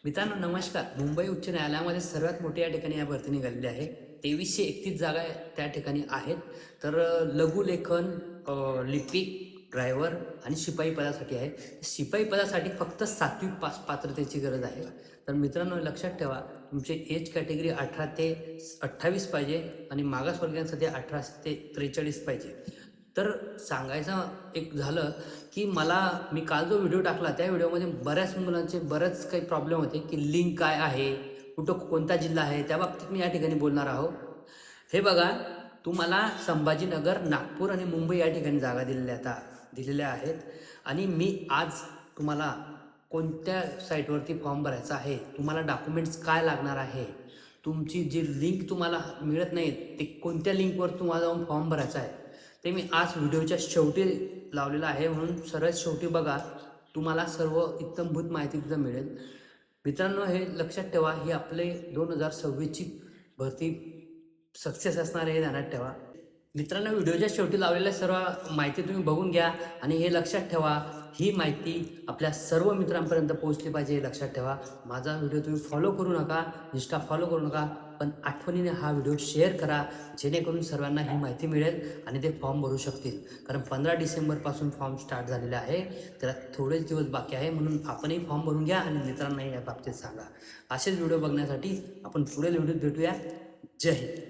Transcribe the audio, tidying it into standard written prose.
मित्रांनो नमस्कार. मुंबई उच्च न्यायालयामध्ये सर्वात मोठी या ठिकाणी या भरती निघालेली आहे. 2331 जागा त्या ठिकाणी आहेत. तर लघुलेखन, लिपिक, ड्रायव्हर आणि शिपाई पदासाठी आहे. शिपाई पदासाठी फक्त 7वी पास पात्रतेची गरज आहे. तर मित्रांनो लक्षात ठेवा, तुमचे एज कॅटेगरी 18 ते 28 पाहिजे आणि मागासवर्गीयांसाठी 18 ते 43 पाहिजे. तर सांगायचं एक झालं की मी काल जो व्हिडिओ टाकला त्या व्हिडिओमध्ये बऱ्याच मुलांचे बरेच काही प्रॉब्लेम होते की लिंक काय आहे, कोणता जिल्हा आहे, त्या बाबतीत मी या ठिकाणी बोलणार आहोत. हे बघा, तुम्हाला संभाजीनगर, नागपूर आणि मुंबई या ठिकाणी जागा दिलेल्या आहेत आणि मी आज तुम्हाला कोणत्या साईटवरती फॉर्म भरायचा आहे, तुम्हाला डॉक्युमेंट्स काय लागणार आहे, तुमची जी लिंक तुम्हाला मिळत नाही ते कोणत्या लिंकवर तुम्हाला जाऊन फॉर्म भरायचा आहे, ते मी आज व्हिडिओच्या शेवटी लावलेलं आहे. म्हणून सर्वात शेवटी बघा, तुम्हाला सर्व इत्थंभूत माहिती तिथं मिळेल. मित्रांनो हे लक्षात ठेवा, ही आपले 2026ची भरती सक्सेस असणार आहे, हे ध्यानात ठेवा. मित्रांनो व्हिडिओच्या शेवटी लावलेल्या सर्व माहिती तुम्ही बघून घ्या आणि हे लक्षात ठेवा, ही माहिती आपल्या सर्व मित्रांपर्यंत पोहोचली पाहिजे, हे लक्षात ठेवा. माझा व्हिडिओ तुम्ही फॉलो करू नका, इंस्टा फॉलो करू नका, पण आठवणीने हा व्हिडिओ शेअर करा, जेणेकरून सर्वांना ही माहिती मिळेल आणि ते फॉर्म भरू शकतील. कारण 15 डिसेंबरपासून फॉर्म स्टार्ट झालेले आहे, त्याला थोडेच दिवस बाकी आहे. म्हणून आपणही फॉर्म भरून घ्या आणि मित्रांनाही या बाबतीत सांगा. असेच व्हिडिओ बघण्यासाठी आपण पुढील व्हिडिओत भेटूया. जय हिंद.